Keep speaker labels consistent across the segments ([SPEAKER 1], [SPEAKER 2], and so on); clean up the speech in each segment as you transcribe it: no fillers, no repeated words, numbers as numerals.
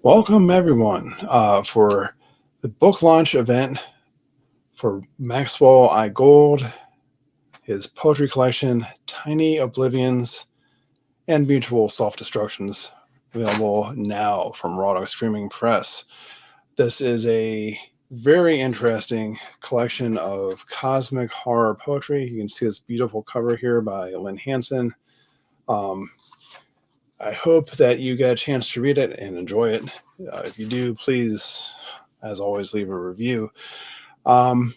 [SPEAKER 1] Welcome, everyone, for the book launch event for Maxwell I Gold, his poetry collection, Tiny Oblivions, and Mutual Self-Destructions, available now from Raw Dog Screaming Press. This is a very interesting collection of cosmic horror poetry. You can see this beautiful cover here by Lynn Hansen. I hope that you get a chance to read it and enjoy it. If you do, please, as always, leave a review. I'd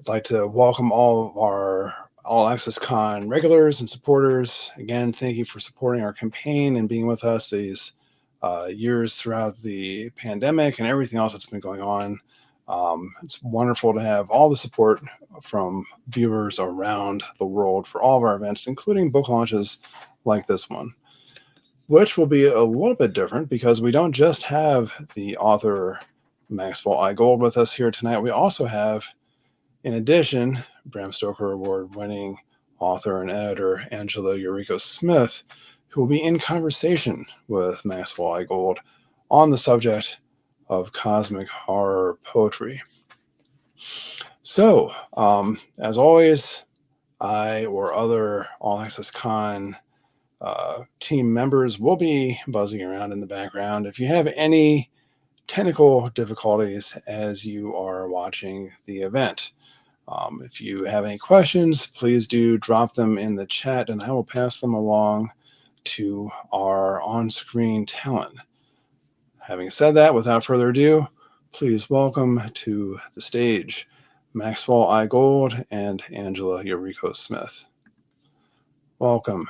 [SPEAKER 1] like to welcome all of our AllAccessCon regulars and supporters. Again, thank you for supporting our campaign and being with us these years throughout the pandemic and everything else that's been going on. It's wonderful to have all the support from viewers around the world for all of our events, including book launches like this one, which will be a little bit different because we don't just have the author Maxwell I Gold with us here tonight. We also have, in addition, Bram Stoker Award-winning author and editor Angela Yuriko Smith, who will be in conversation with Maxwell I Gold on the subject of cosmic horror poetry. So, as always, I or other AllAccessCon team members will be buzzing around in the background. If you have any technical difficulties as you are watching the event, if you have any questions, please do drop them in the chat and I will pass them along to our on-screen talent. Having said that, without further ado, please welcome to the stage Maxwell I Gold and Angela Yuriko Smith. Welcome.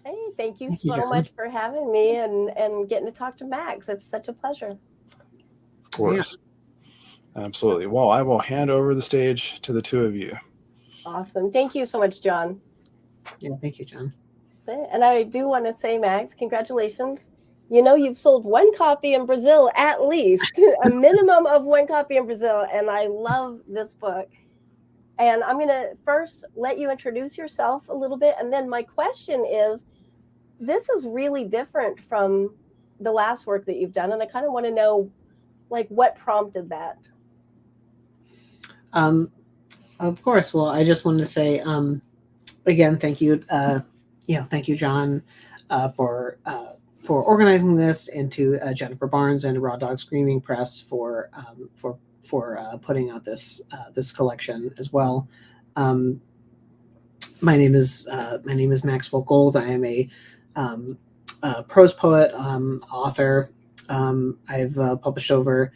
[SPEAKER 2] Hey, thank you so much for having me and getting to talk to Max. It's such a pleasure.
[SPEAKER 1] Of course. Yeah. Absolutely. Well, I will hand over the stage to the two of you.
[SPEAKER 2] Awesome. Thank you so much, John.
[SPEAKER 3] Yeah, thank you, John.
[SPEAKER 2] And I do want to say, Max, congratulations. You know, you've sold one copy in Brazil, at least, a minimum of one copy in Brazil. And I love this book. And I'm going to first let you introduce yourself a little bit. And then my question is, this is really different from the last work that you've done. And I kind of want to know, like, what prompted that?
[SPEAKER 3] Of course. Well, I just wanted to say, again, thank you. Thank you, John, for organizing this, and to Jennifer Barnes and Raw Dog Screaming Press for putting out this collection as well. My name is Maxwell Gold. I am a prose poet, author. I've published over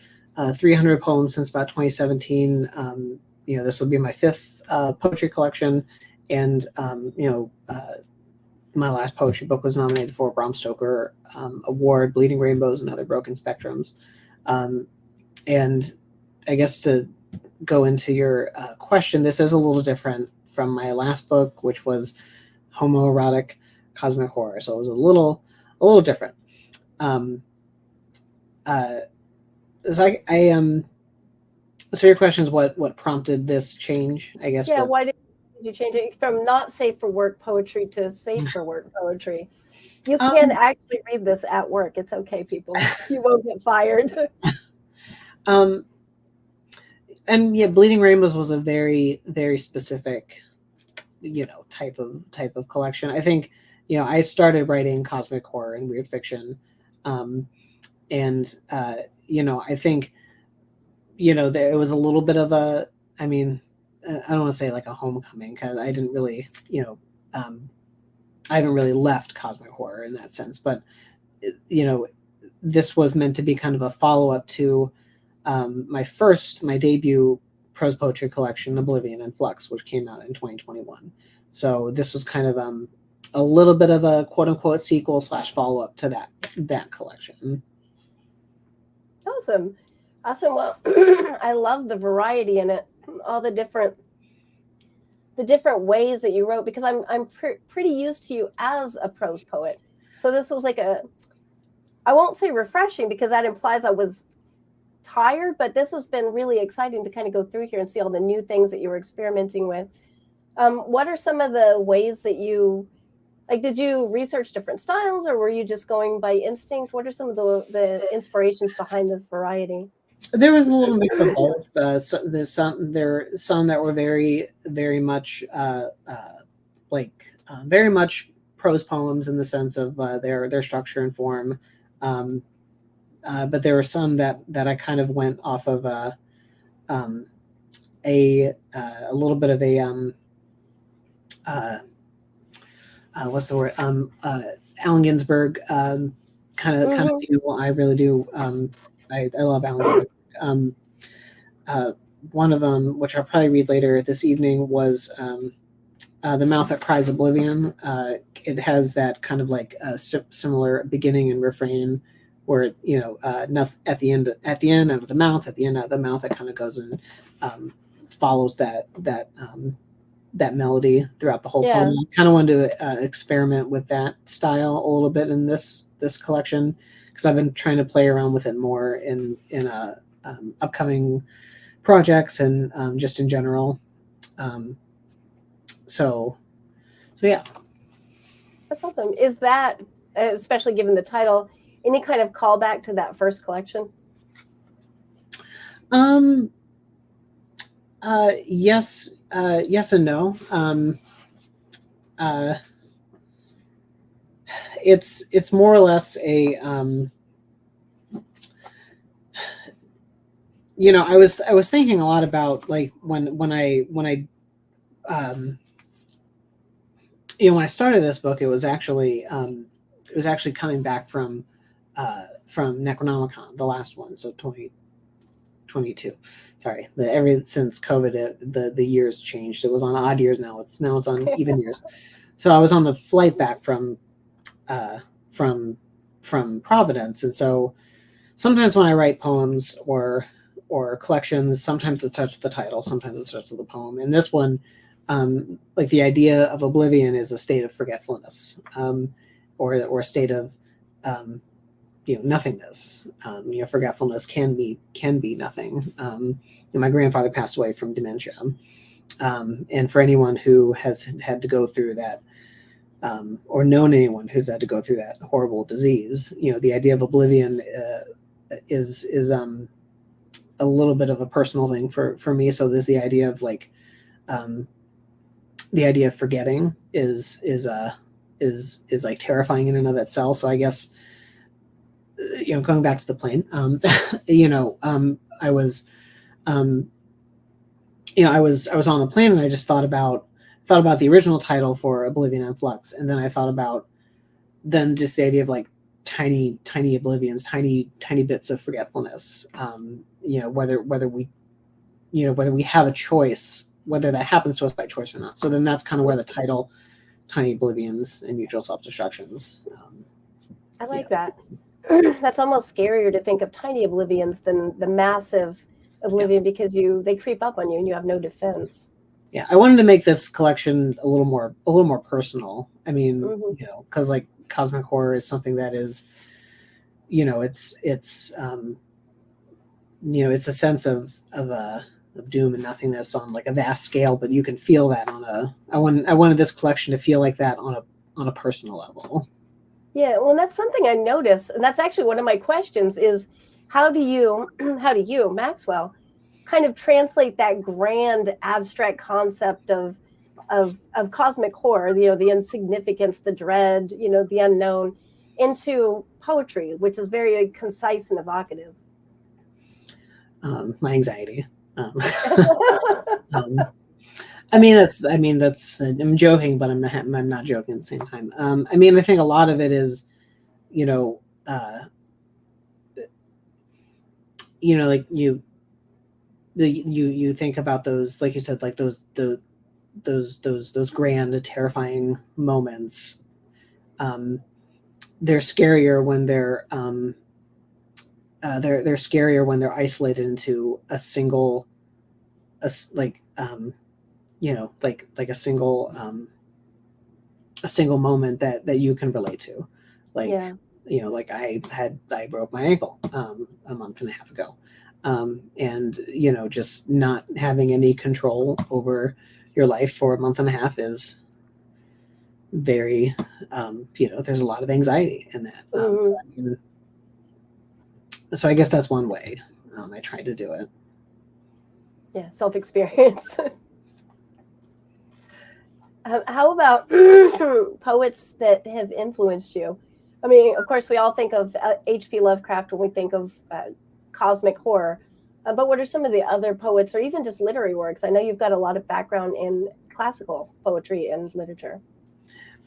[SPEAKER 3] 300 poems since about 2017. This will be my fifth poetry collection, and my last poetry book was nominated for a Bram Stoker Award, Bleeding Rainbows and Other Broken Spectrums. And I guess to go into your question, this is a little different from my last book, which was homoerotic cosmic horror. So it was a little different. So your question is what prompted this change, I guess?
[SPEAKER 2] Yeah, why did you change it from not safe for work poetry to safe for work poetry? You can actually read this at work. It's okay, people. You won't get fired.
[SPEAKER 3] And yeah, Bleeding Rainbows was a very, very specific, type of collection. I think, I started writing cosmic horror and weird fiction. I think, there was a little bit of I don't want to say like a homecoming, because I didn't really, I haven't really left cosmic horror in that sense, but, this was meant to be kind of a follow-up to my debut prose poetry collection, Oblivion and Flux, which came out in 2021. So this was kind of a little bit of a quote-unquote sequel / follow-up to that collection.
[SPEAKER 2] Awesome. Well, I love the variety in it, all the different ways that you wrote, because I'm pretty used to you as a prose poet. So this was like I won't say refreshing, because that implies I was tired, but this has been really exciting to kind of go through here and see all the new things that you were experimenting with. What are some of the ways that you Like, did you research different styles, or were you just going by instinct? What are some of the inspirations behind this variety?
[SPEAKER 3] There was a little mix of both. There's some that were very, very much very much prose poems in the sense of their structure and form, but there were some that I kind of went off of a little bit of a what's the word? Allen Ginsberg kind of deal. I really do. I love Allen Ginsberg. One of them, which I'll probably read later this evening, was The Mouth That Cries Oblivion. It has that kind of like similar beginning and refrain, where at the end out of the mouth, at the end out of the mouth, it kind of goes and follows that melody throughout the whole poem. I kind of wanted to experiment with that style a little bit in this collection, because I've been trying to play around with it more in upcoming projects and just in general. So yeah.
[SPEAKER 2] That's awesome. Is that, especially given the title, any kind of callback to that first collection?
[SPEAKER 3] Yes and no. It's more or less a I was thinking a lot about, like, when I started this book, it was actually coming back from Necronomicon, the last one, so 2022. Sorry, since COVID, the years changed. It was on odd years, now it's on even years. So I was on the flight back from Providence, and so sometimes when I write poems or collections, sometimes it starts with the title, sometimes it starts with the poem. And this one, like, the idea of oblivion is a state of forgetfulness, or a state of nothingness. Forgetfulness can be nothing. And my grandfather passed away from dementia, and for anyone who has had to go through that, or known anyone who's had to go through that horrible disease, the idea of oblivion is a little bit of a personal thing for me. So there's the idea of, like, the idea of forgetting is like terrifying in and of itself. So I guess, going back to the plane, I was on the plane, and I just thought about the original title for Oblivion and Flux, and then I thought about just the idea of, like, tiny oblivions, tiny bits of forgetfulness. Whether we have a choice, whether that happens to us by choice or not. So then that's kind of where the title, Tiny Oblivions and Mutual Self-Destructions.
[SPEAKER 2] I like that. That's almost scarier to think of tiny oblivions than the massive oblivion, because they creep up on you and you have no defense.
[SPEAKER 3] Yeah, I wanted to make this collection a little more personal. I mean, because, like, cosmic horror is something that is, it's a sense of doom and nothingness on, like, a vast scale, but you can feel that I wanted this collection to feel like that on a personal level.
[SPEAKER 2] Yeah, well, that's something I noticed, and that's actually one of my questions is, how do you, Maxwell, kind of translate that grand abstract concept of cosmic horror, the insignificance, the dread, the unknown, into poetry, which is very concise and evocative?
[SPEAKER 3] My anxiety. I'm joking, but I'm not joking at the same time. I think a lot of it is, like, you think about those, like you said, like those grand, terrifying moments. They're scarier when they're scarier when they're isolated into a single, a single moment that you can relate to. Like, like I broke my ankle a month and a half ago. And just not having any control over your life for a month and a half is very, there's a lot of anxiety in that. So I guess that's one way I tried to do it.
[SPEAKER 2] Yeah, self-experience. How about poets that have influenced you? I mean, of course, we all think of H.P. Lovecraft when we think of cosmic horror. But what are some of the other poets or even just literary works? I know you've got a lot of background in classical poetry and literature.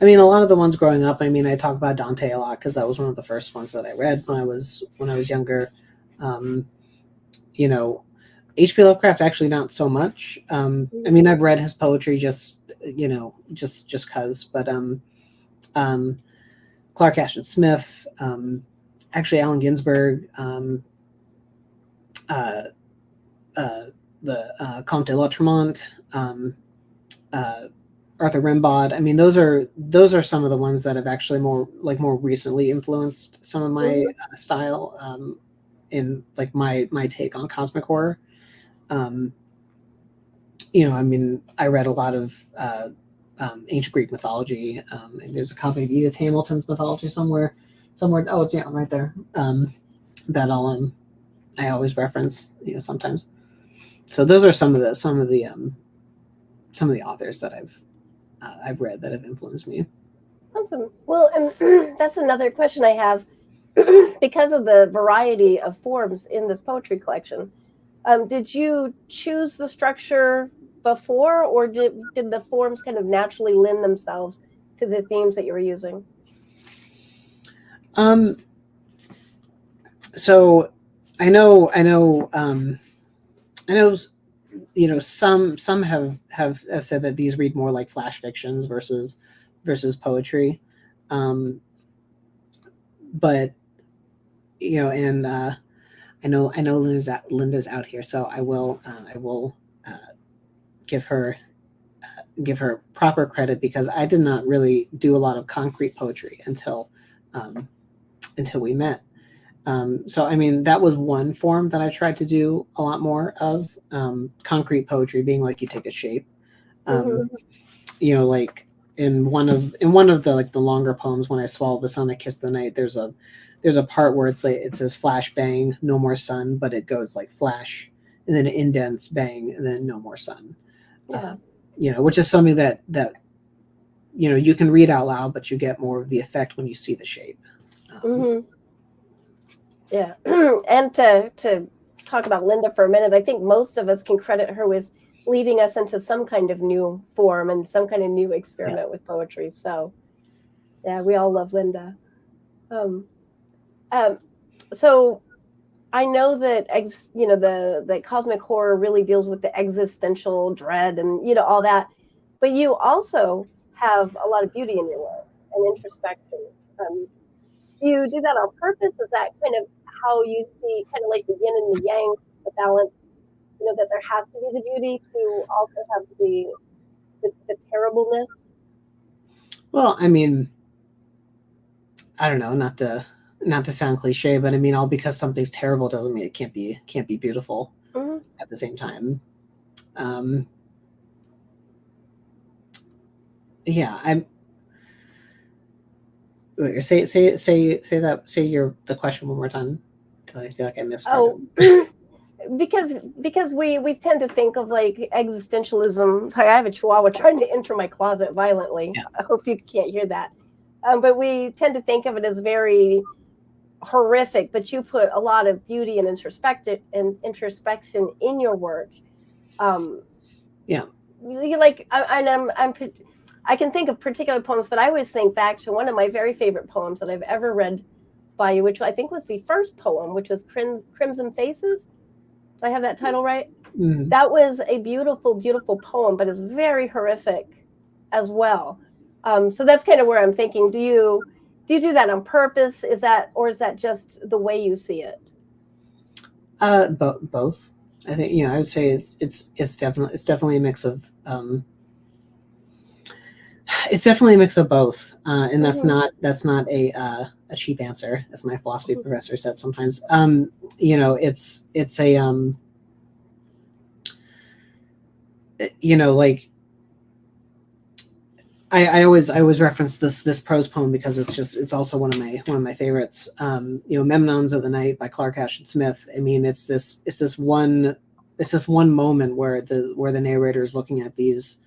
[SPEAKER 3] I mean, a lot of the ones growing up, I mean, I talk about Dante a lot because that was one of the first ones that I read when I was younger. H.P. Lovecraft, actually not so much. I mean, I've read his poetry just cause, but Clark Ashton Smith, actually Allen Ginsberg, the Comte de Lautremont, Arthur Rimbaud. I mean, those are some of the ones that have actually more recently influenced some of my style in like my take on cosmic horror. I mean, I read a lot of ancient Greek mythology. And there's a copy of Edith Hamilton's mythology somewhere. Oh, it's right there. That I always reference, sometimes. So those are some of the authors that I've read that have influenced me.
[SPEAKER 2] Awesome. Well, and that's another question I have. Because of the variety of forms in this poetry collection, did you choose the structure before, or did the forms kind of naturally lend themselves to the themes that you were using?
[SPEAKER 3] So I know, some have said that these read more like flash fictions versus poetry. But and I know Linda's out here, so I will give her proper credit, because I did not really do a lot of concrete poetry until we met. So I mean, that was one form that I tried to do a lot more of, concrete poetry being like you take a shape. Like in one of the the longer poems, When I Swallowed the Sun, I Kissed the Night, there's a part where it's like it says flash bang, no more sun, but it goes like flash and then it indents bang and then no more sun. Which is something that you can read out loud, but you get more of the effect when you see the shape.
[SPEAKER 2] Yeah. And to talk about Linda for a minute, I think most of us can credit her with leading us into some kind of new form and some kind of new experiment with poetry. So yeah, we all love Linda. So I know that the cosmic horror really deals with the existential dread and all that, but you also have a lot of beauty in your work and introspection. Do you do that on purpose? Is that kind of how you see kind of like the yin and the yang, the balance? That there has to be the beauty to also have the terribleness.
[SPEAKER 3] Well, I mean, I don't know, not to sound cliche, but I mean, all because something's terrible doesn't mean it can't be beautiful at the same time. Say the question one more time. I feel like I missed.
[SPEAKER 2] Because we tend to think of like existentialism. Sorry, I have a chihuahua trying to enter my closet violently. Yeah. I hope you can't hear that. But we tend to think of it as very horrific, but you put a lot of beauty and introspection in your work. I can think of particular poems, but I always think back to one of my very favorite poems that I've ever read by you, which I think was the first poem, which was Crimson Faces. Do I have that title right? Mm-hmm. That was a beautiful, beautiful poem, but it's very horrific as well. So that's kind of where I'm thinking. Do you do that on purpose? Is that just the way you see it?
[SPEAKER 3] Both. I think I would say it's definitely a mix of both, and that's not a cheap answer, as my philosophy professor said sometimes. It's a like I always reference this prose poem because it's also one of my favorites. Memnons of the Night by Clark Ashton Smith. I mean, it's this one moment where the narrator is looking at these,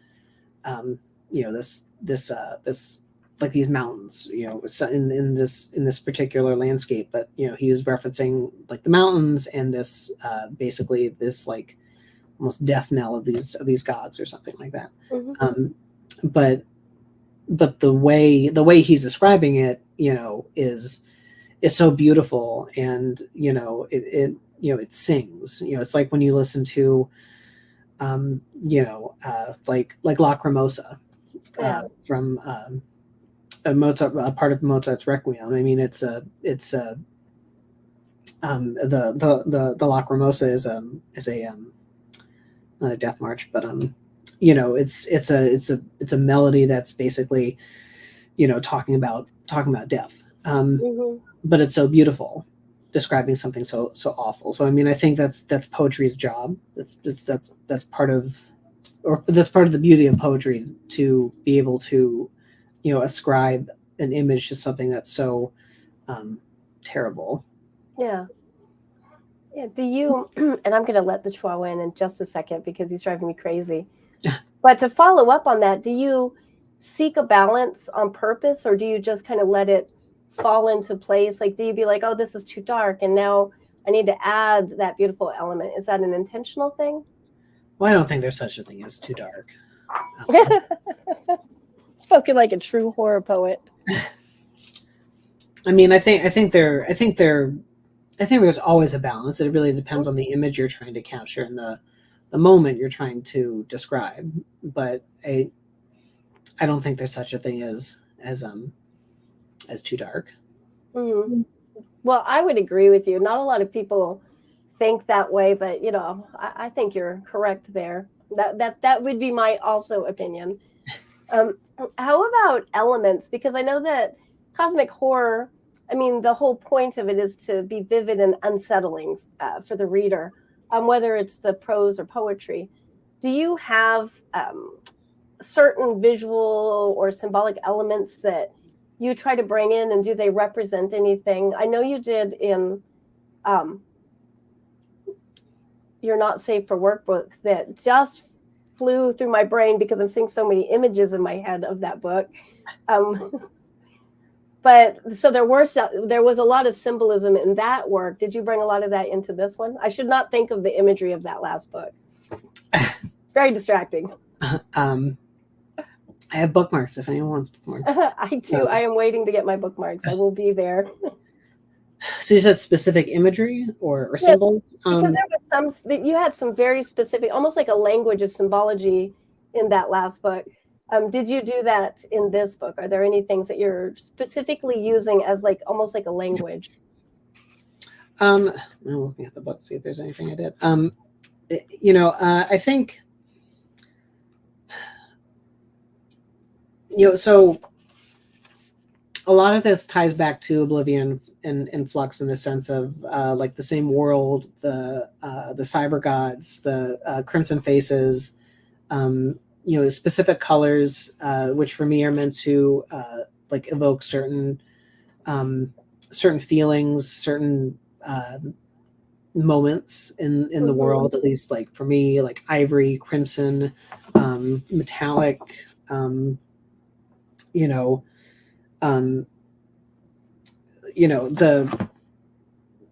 [SPEAKER 3] this like these mountains, in this particular landscape, but he is referencing like the mountains and this basically this like almost death knell of these gods or something like that.
[SPEAKER 2] Mm-hmm.
[SPEAKER 3] But the way he's describing it, is so beautiful, and it sings. It's like when you listen to like Lacrimosa from Mozart, a part of Mozart's Requiem. I mean, the Lacrimosa is a not a death march, but it's a melody that's basically talking about death, but it's so beautiful, describing something so awful. So I mean, I think that's poetry's job. That's part of the beauty of poetry, to be able to ascribe an image to something that's so terrible.
[SPEAKER 2] Yeah. Do you, and I'm going to let the Chihuahua in just a second because he's driving me crazy. But to follow up on that, do you seek a balance on purpose, or do you just kind of let it fall into place? Like, do you be like, oh, this is too dark, and now I need to add that beautiful element? Is that an intentional thing?
[SPEAKER 3] Well, I don't think there's such a thing as too dark.
[SPEAKER 2] Spoken like a true horror poet.
[SPEAKER 3] I mean, I think there's always a balance. It really depends on the image you're trying to capture and the moment you're trying to describe. But I don't think there's such a thing as too dark.
[SPEAKER 2] Mm-hmm. Well, I would agree with you. Not a lot of people think that way, but I think you're correct there. That would be my also opinion. How about elements? Because I know that cosmic horror, I mean, the whole point of it is to be vivid and unsettling for the reader, whether it's the prose or poetry. Do you have certain visual or symbolic elements that you try to bring in, and do they represent anything? I know you did in You're Not Safe for Work book that just flew through my brain because I'm seeing so many images in my head of that book. But so there was a lot of symbolism in that work. Did you bring a lot of that into this one? I should not think of the imagery of that last book. Very distracting.
[SPEAKER 3] I have bookmarks if anyone wants bookmarks.
[SPEAKER 2] I do. I am waiting to get my bookmarks. I will be there.
[SPEAKER 3] So you said specific imagery or symbols?
[SPEAKER 2] Because there was you had some very specific, almost like a language of symbology in that last book. Did you do that in this book? Are there any things that you're specifically using as like almost like a language?
[SPEAKER 3] I'm looking at the book to see if there's anything I did. I think so a lot of this ties back to Oblivion and Flux in the sense of like the same world, the cyber gods, the crimson faces, specific colors, which for me are meant to like evoke certain feelings, certain moments in the world, at least like for me, like ivory, crimson, metallic,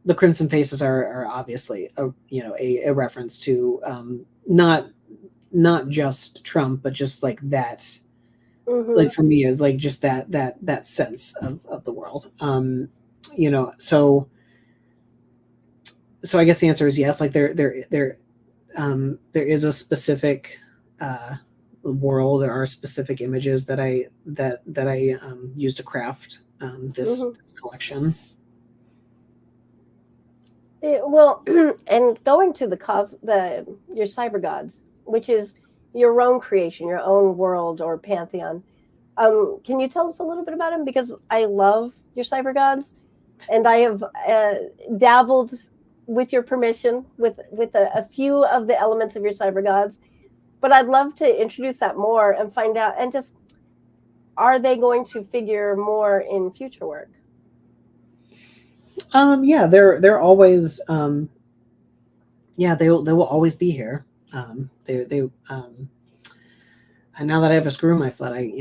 [SPEAKER 3] the crimson faces are obviously a reference to not just Trump, but just like that, like for me is like just that sense of the world. So I guess the answer is yes. Like there is a specific world. There are specific images that I use to craft this collection.
[SPEAKER 2] Well, and going to your cyber gods, which is your own creation, your own world or pantheon. Can you tell us a little bit about them? Because I love your cyber gods, and I have dabbled, with your permission, with a few of the elements of your cyber gods. But I'd love to introduce that more and find out, and just are they going to figure more in future work?
[SPEAKER 3] Yeah, they're always they will always be here. They and now that I have a screw in my foot, I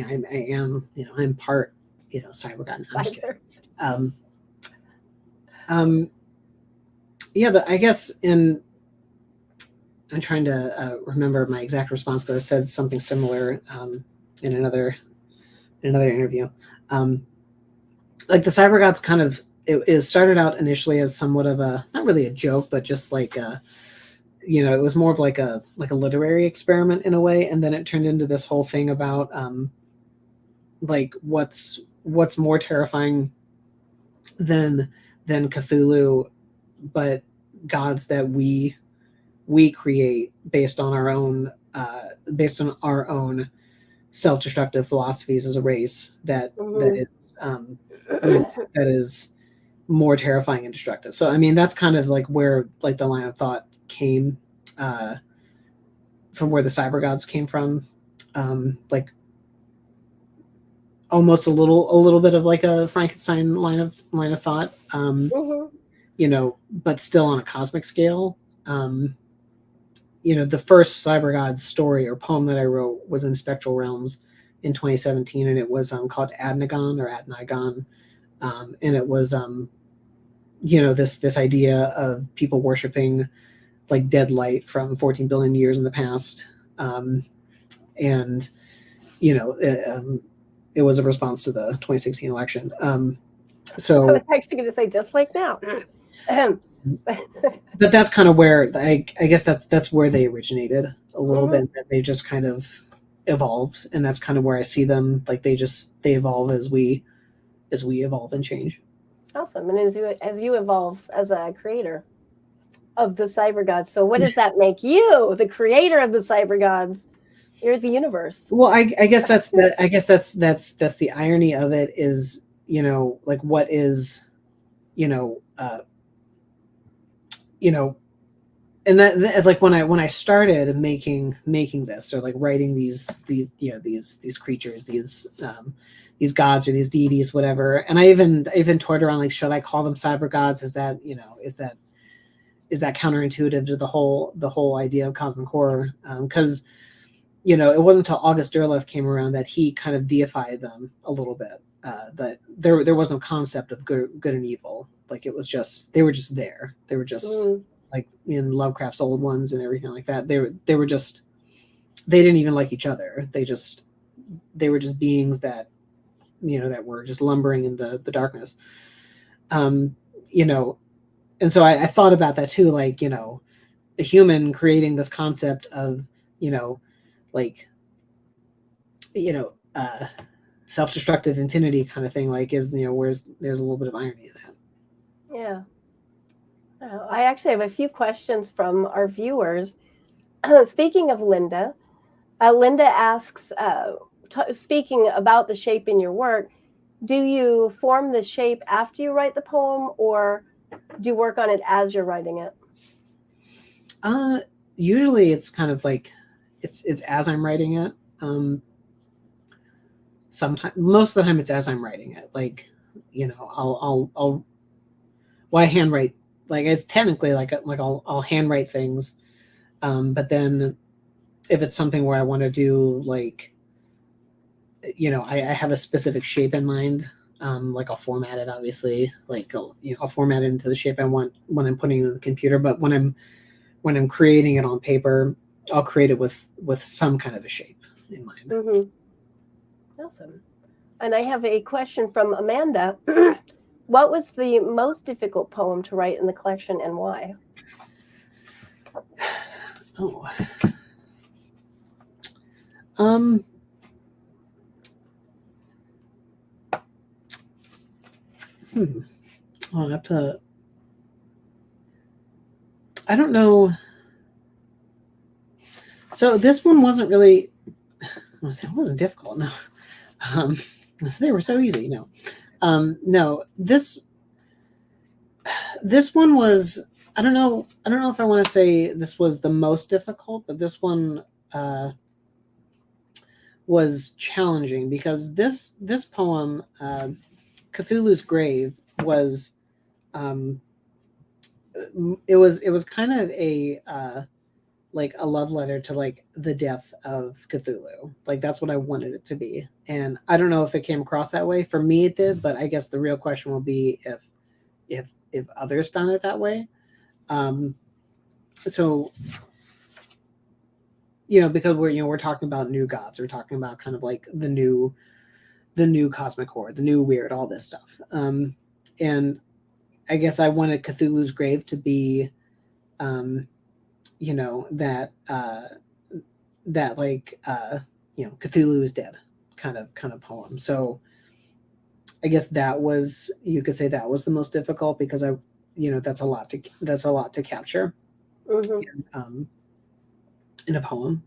[SPEAKER 3] am, I'm part, cyber god. I'm just kidding. I guess I'm trying to remember my exact response, but I said something similar in another interview. Like the cyber gods kind of, it started out initially as somewhat of a, not really a joke, but just like it was more of like a literary experiment in a way, and then it turned into this whole thing about like what's more terrifying than Cthulhu, but gods that we create based on our own self-destructive philosophies as a race that is more terrifying and destructive. So I mean, that's kind of like where like the line of thought came from, where the cyber gods came from, like almost a little bit of like a Frankenstein line of thought, but still on a cosmic scale. The first cyber gods story or poem that I wrote was in Spectral Realms in 2017, and it was called Adnagon or Adnigon, and it was this idea of people worshiping like dead light from 14 billion years in the past, and it was a response to the 2016 election. So
[SPEAKER 2] I was actually going to say just like now.
[SPEAKER 3] But that's kind of where I guess that's where they originated a little bit. That they just kind of evolved, and that's kind of where I see them. Like they evolve as we evolve and change.
[SPEAKER 2] Awesome. And as you evolve as a creator of the cyber gods, so what does that make you, the creator of the cyber gods? You're the universe.
[SPEAKER 3] Well, I guess that's the irony of it is, like what is, and that like when I started making this, or like writing these creatures, these gods or these deities, whatever, and I even toyed around like, should I call them cyber gods? Is that counterintuitive to the whole idea of cosmic horror? Because it wasn't until August Derleth came around that he kind of deified them a little bit. That there was no concept of good and evil. Like it was just, they were just there. They were just like in Lovecraft's old ones and everything like that. They were just, they didn't even like each other. They were just beings that, that were just lumbering in the darkness. And so I thought about that too, like, a human creating this concept of, self-destructive infinity kind of thing, like is, where's there's a little bit of irony in that.
[SPEAKER 2] Yeah. I actually have a few questions from our viewers. Speaking of Linda, Linda asks, speaking about the shape in your work, do you form the shape after you write the poem, or do you work on it as you're writing it?
[SPEAKER 3] Usually it's kind of like it's as I'm writing it. Sometimes, most of the time, it's as I'm writing it. Like, I handwrite. Like it's technically like I'll handwrite things, but then if it's something where I want to do like, I have a specific shape in mind. Like I'll format it, obviously. Like I'll format it into the shape I want when I'm putting it in the computer. But when I'm creating it on paper, I'll create it with some kind of a shape in mind.
[SPEAKER 2] Mm-hmm. Awesome. And I have a question from Amanda. What was the most difficult poem to write in the collection, and why?
[SPEAKER 3] Oh. I'll have to. I don't know. So this one wasn't really. It wasn't difficult. No, they were so easy. No, no. This one was. I don't know if I want to say this was the most difficult, but this one was challenging because this poem, Cthulhu's Grave, was it was kind of a like a love letter to like the death of Cthulhu. Like that's what I wanted it to be. And I don't know if it came across that way. For me it did, but I guess the real question will be if others found it that way. So because we're talking about new gods, we're talking about kind of like the new cosmic horror, the new weird, all this stuff. And I guess I wanted Cthulhu's Grave to be that like Cthulhu is dead kind of poem. So I guess you could say that was the most difficult, because that's a lot to capture in a poem.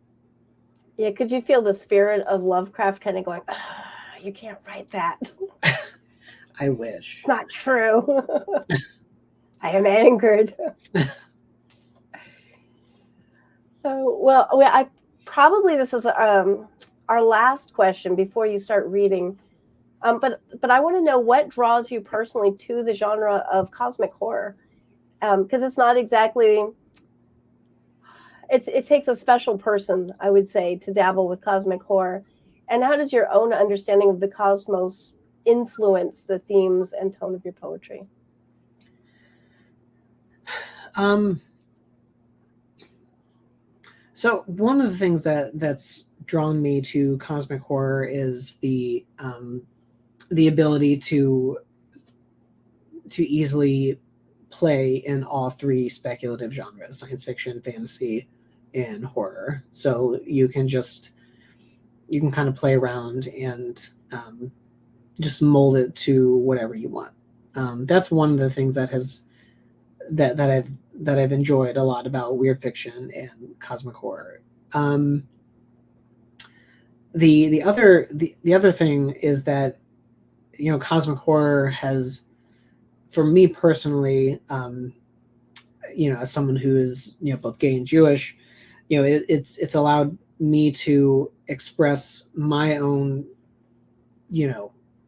[SPEAKER 2] Yeah, could you feel the spirit of Lovecraft kind of going, you can't write that?
[SPEAKER 3] I wish.
[SPEAKER 2] It's not true. I am angered. Well, I probably this is our last question before you start reading. But I want to know what draws you personally to the genre of cosmic horror, because it's not exactly. It takes a special person, I would say, to dabble with cosmic horror. And how does your own understanding of the cosmos influence the themes and tone of your poetry?
[SPEAKER 3] So one of the things that's drawn me to cosmic horror is the ability to easily play in all three speculative genres: science fiction, fantasy, and horror. So you can kind of play around and just mold it to whatever you want. That's one of the things that I've enjoyed a lot about weird fiction and cosmic horror. The other thing is that cosmic horror has, for me personally, as someone who is both gay and Jewish, it's allowed me to express my own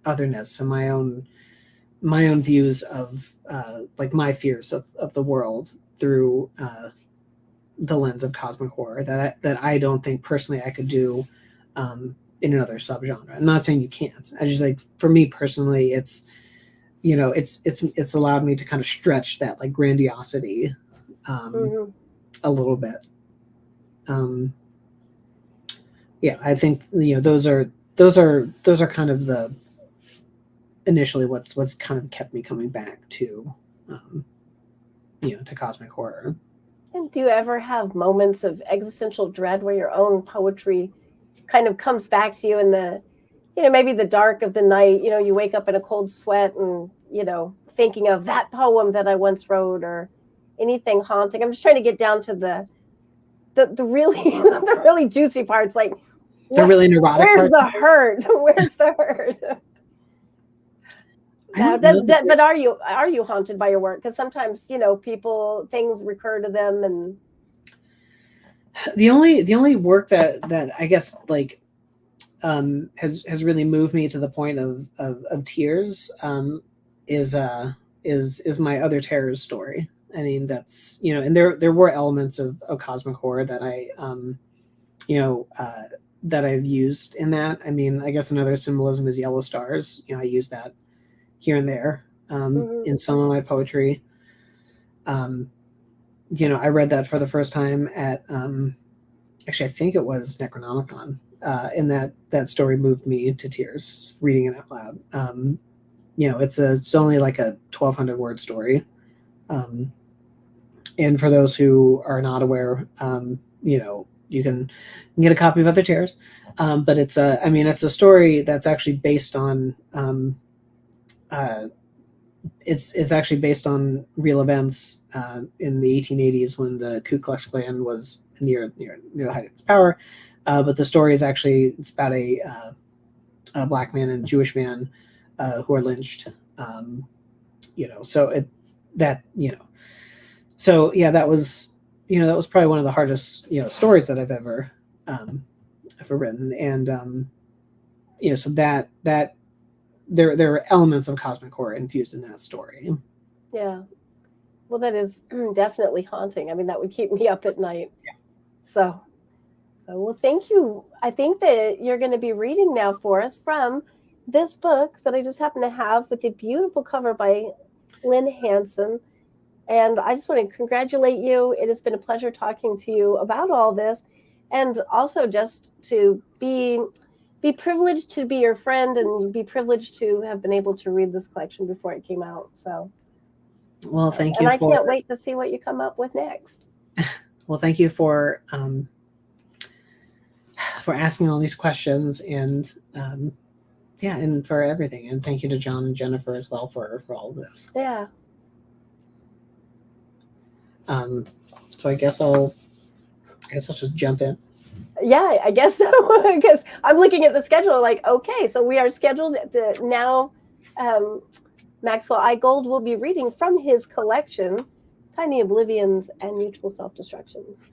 [SPEAKER 3] otherness and my own views of like my fears of the world through the lens of cosmic horror that I don't think personally I could do in another subgenre. I'm not saying you can't. I just, like, for me personally, it's it's allowed me to kind of stretch that like grandiosity a little bit. I think those are kind of the initially what's kind of kept me coming back to to cosmic horror.
[SPEAKER 2] And do you ever have moments of existential dread where your own poetry kind of comes back to you in the maybe the dark of the night, you wake up in a cold sweat and thinking of that poem that I once wrote, or anything haunting? I'm just trying to get down to the really the really juicy parts, like
[SPEAKER 3] the really neurotic
[SPEAKER 2] where's
[SPEAKER 3] parts.
[SPEAKER 2] the hurt? Where's the hurt? Now, but are you haunted by your work? Because sometimes things recur to them, and
[SPEAKER 3] the only work that I guess like has really moved me to the point of tears is my Other Terrors story. I mean, that's and there were elements of cosmic horror that I that I've used in that. I mean, I guess another symbolism is yellow stars. I use that here and there in some of my poetry. I read that for the first time at actually I think it was Necronomicon, and that story moved me to tears reading it out loud. It's only like a 1,200 word story, and for those who are not aware, you can get a copy of Other Terrors, but it's a story that's actually based on it's actually based on real events in the 1880s when the Ku Klux Klan was near the height of its power. But the story is actually, it's about a black man and a Jewish man who are lynched. That was probably one of the hardest stories that I've ever ever written, and so that there are elements of cosmic horror infused in that story.
[SPEAKER 2] Yeah. Well, that is definitely haunting. I mean, that would keep me up at night.
[SPEAKER 3] Yeah.
[SPEAKER 2] So well, thank you. I think that you're going to be reading now for us from this book that I just happen to have with a beautiful cover by Lynn Hanson. And I just want to congratulate you. It has been a pleasure talking to you about all this, and also just to be privileged to be your friend and be privileged to have been able to read this collection before it came out. So,
[SPEAKER 3] well, thank you.
[SPEAKER 2] And I can't wait to see what you come up with next.
[SPEAKER 3] Well, thank you for asking all these questions, and and for everything. And thank you to John and Jennifer as well for all of this.
[SPEAKER 2] Yeah.
[SPEAKER 3] So I guess I'll just jump in.
[SPEAKER 2] Yeah, I guess so. Because I'm looking at the schedule like, okay, so we are scheduled now. Maxwell I. Gold will be reading from his collection, Tiny Oblivions and Mutual Self-Destructions.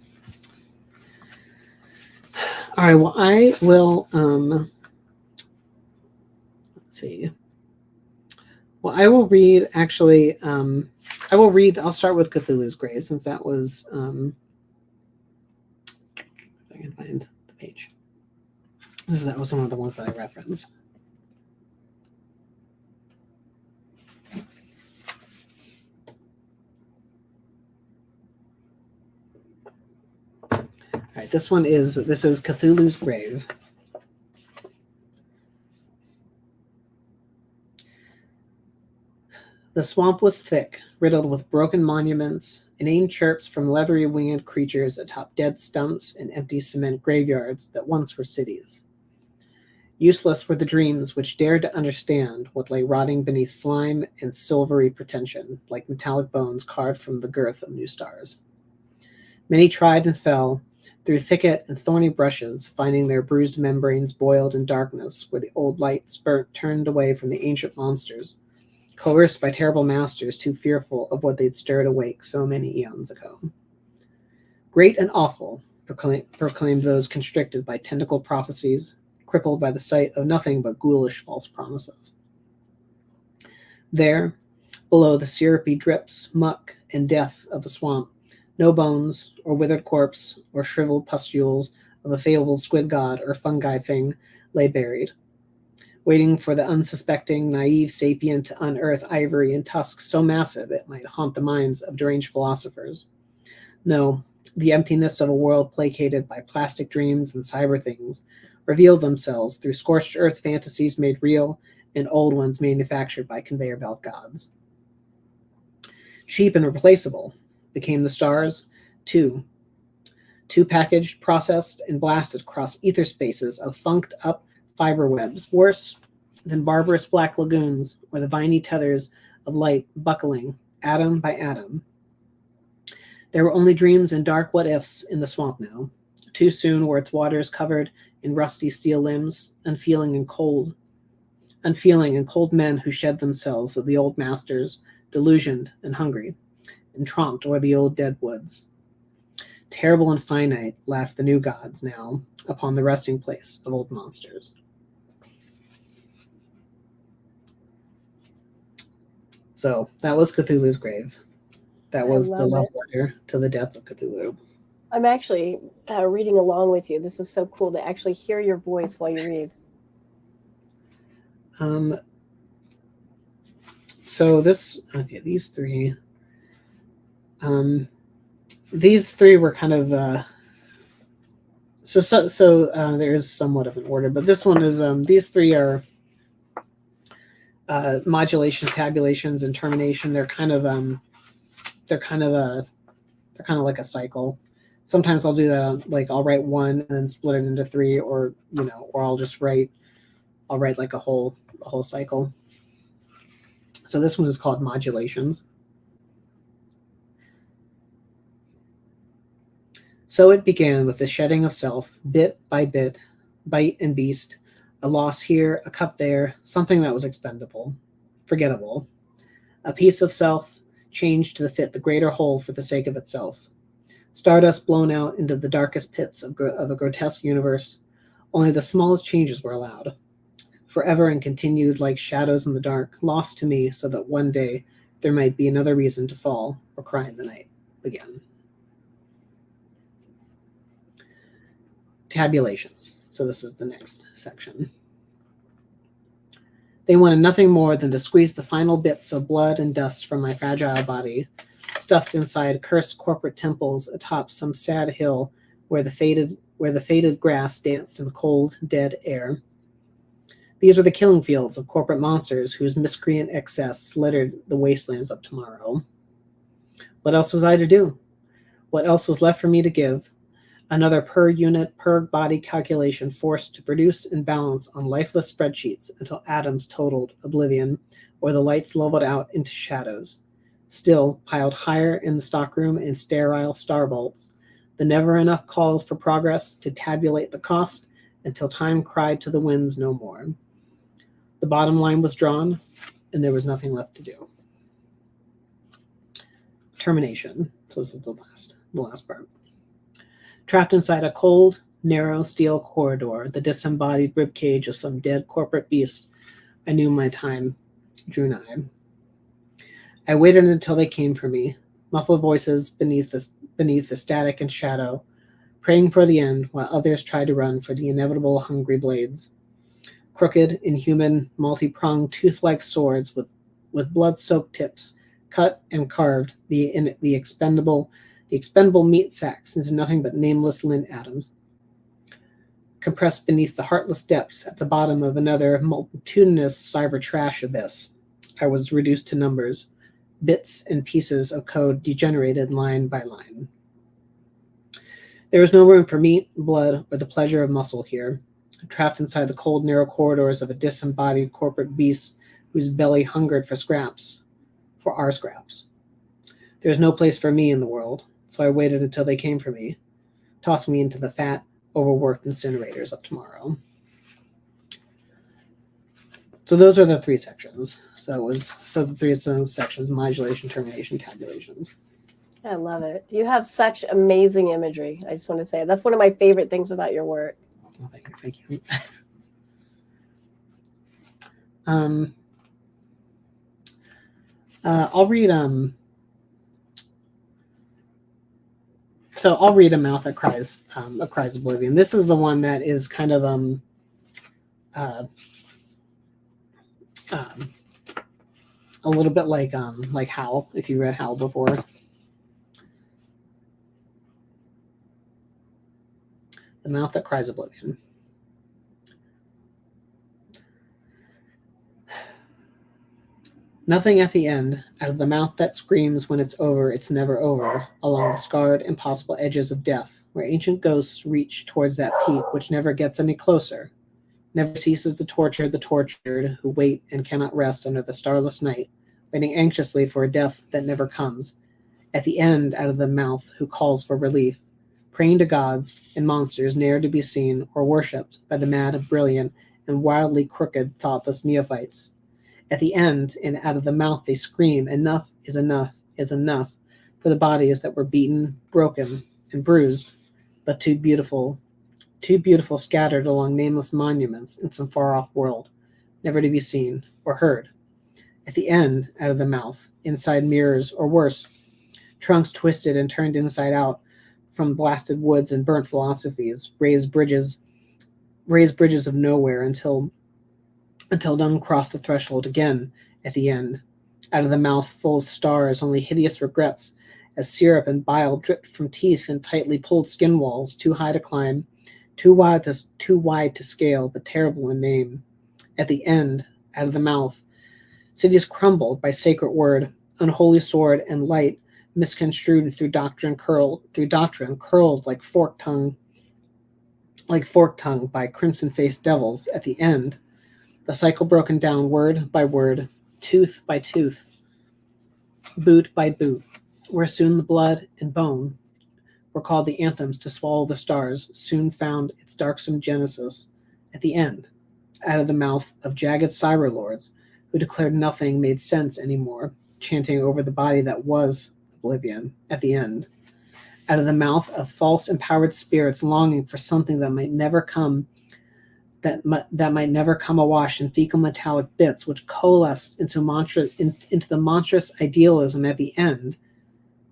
[SPEAKER 3] All right, well, I will, let's see. Well, I will read, actually, I'll start with Cthulhu's Grave, since that was, if I can find the page. That was one of the ones that I referenced. All right, this is Cthulhu's Grave. The swamp was thick, riddled with broken monuments, inane chirps from leathery winged creatures atop dead stumps and empty cement graveyards that once were cities. Useless were the dreams which dared to understand what lay rotting beneath slime and silvery pretension, like metallic bones carved from the girth of new stars. Many tried and fell, through thicket and thorny brushes, finding their bruised membranes boiled in darkness, where the old lights burnt turned away from the ancient monsters, coerced by terrible masters too fearful of what they'd stirred awake so many eons ago. Great and awful, proclaimed those constricted by tentacle prophecies, crippled by the sight of nothing but ghoulish false promises. There, below the syrupy drips, muck, and death of the swamp, no bones, or withered corpse, or shriveled pustules of a fabled squid god or fungi thing lay buried, waiting for the unsuspecting, naive sapient to unearth ivory and tusks so massive it might haunt the minds of deranged philosophers. No, the emptiness of a world placated by plastic dreams and cyber things revealed themselves through scorched earth fantasies made real and old ones manufactured by conveyor belt gods. Cheap and replaceable became the stars, too packaged, processed, and blasted across ether spaces of funked up fiber webs, worse than barbarous black lagoons or the viney tethers of light buckling atom by atom. There were only dreams and dark what-ifs in the swamp now. Too soon were its waters covered in rusty steel limbs, unfeeling and cold men who shed themselves of the old masters, delusioned and hungry, and tromped o'er the old dead woods. Terrible and finite laughed the new gods now upon the resting place of old monsters. So that was Cthulhu's Grave. That was the love letter to the death of Cthulhu.
[SPEAKER 2] I'm actually reading along with you. This is so cool to actually hear your voice while you read.
[SPEAKER 3] So these three. These three were kind of there is somewhat of an order, but this one is these three are modulation, tabulations, and termination. They're kind of like a cycle. Sometimes I'll do that. Like I'll write one and then split it into three, or I'll write like a whole cycle. So this one is called modulations. So it began with the shedding of self, bit by bit, bite and beast, a loss here, a cut there, something that was expendable, forgettable. A piece of self changed to fit the greater whole for the sake of itself. Stardust blown out into the darkest pits of a grotesque universe, Only the smallest changes were allowed. Forever and continued like shadows in the dark, lost to me so that one day there might be another reason to fall or cry in the night again. Tabulations. So this is the next section. They wanted nothing more than to squeeze the final bits of blood and dust from my fragile body, stuffed inside cursed corporate temples atop some sad hill where the faded grass danced in the cold, dead air. These are the killing fields of corporate monsters whose miscreant excess littered the wastelands of tomorrow. What else was I to do? What else was left for me to give? Another per-unit, per-body calculation forced to produce and balance on lifeless spreadsheets until atoms totaled oblivion or the lights leveled out into shadows. Still, piled higher in the stockroom in sterile star vaults, the never-enough calls for progress to tabulate the cost until time cried to the winds no more. The bottom line was drawn, and there was nothing left to do. Termination. So this is the last part. Trapped inside a cold, narrow steel corridor, the disembodied ribcage of some dead corporate beast, I knew my time drew nigh. I waited until they came for me, muffled voices beneath the static and shadow, praying for the end while others tried to run for the inevitable hungry blades. Crooked, inhuman, multi-pronged, tooth-like swords with blood-soaked tips, cut and carved the expendable meat sacks into nothing but nameless lint atoms. Compressed beneath the heartless depths at the bottom of another multitudinous cyber trash abyss, I was reduced to numbers, bits and pieces of code degenerated line by line. There was no room for meat, blood, or the pleasure of muscle here, trapped inside the cold, narrow corridors of a disembodied corporate beast whose belly hungered for scraps, for our scraps. There was no place for me in the world, so I waited until they came for me, tossing me into the fat, overworked incinerators of tomorrow. So those are the three sections. The three sections: modulation, termination, tabulations.
[SPEAKER 2] I love it. You have such amazing imagery. I just want to say that's one of my favorite things about your work.
[SPEAKER 3] Oh, thank you. I'll read So I'll read A Mouth That Cries Oblivion. This is the one that is kind of a little bit like Howl, if you read Howl before. The Mouth That Cries Oblivion. Nothing at the end, out of the mouth that screams when it's over, it's never over, along the scarred, impossible edges of death, where ancient ghosts reach towards that peak which never gets any closer, never ceases to torture the tortured who wait and cannot rest under the starless night, waiting anxiously for a death that never comes. At the end, out of the mouth who calls for relief, praying to gods and monsters ne'er to be seen or worshipped by the mad, brilliant, and wildly crooked, thoughtless neophytes. At the end, and out of the mouth they scream, enough is enough is enough, for the bodies that were beaten, broken, and bruised, but too beautiful scattered along nameless monuments in some far-off world, never to be seen or heard. At the end, out of the mouth, inside mirrors, or worse, trunks twisted and turned inside out from blasted woods and burnt philosophies, raised bridges of nowhere until none crossed the threshold again. At the end, out of the mouth full of stars, only hideous regrets, as syrup and bile dripped from teeth and tightly pulled skin walls, too high to climb, too wide to scale, but terrible in name. At the end, out of the mouth, cities crumbled by sacred word, unholy sword and light, misconstrued through doctrine, curled like forked tongue by crimson-faced devils. At the end, the cycle broken down word by word, tooth by tooth, boot by boot, where soon the blood and bone were called the anthems to swallow the stars, soon found its darksome genesis. At the end, out of the mouth of jagged cyber lords, who declared nothing made sense anymore, chanting over the body that was oblivion. At the end, out of the mouth of false empowered spirits longing for something that might never come, that might never come awash in fecal metallic bits, which coalesced into into the monstrous idealism at the end,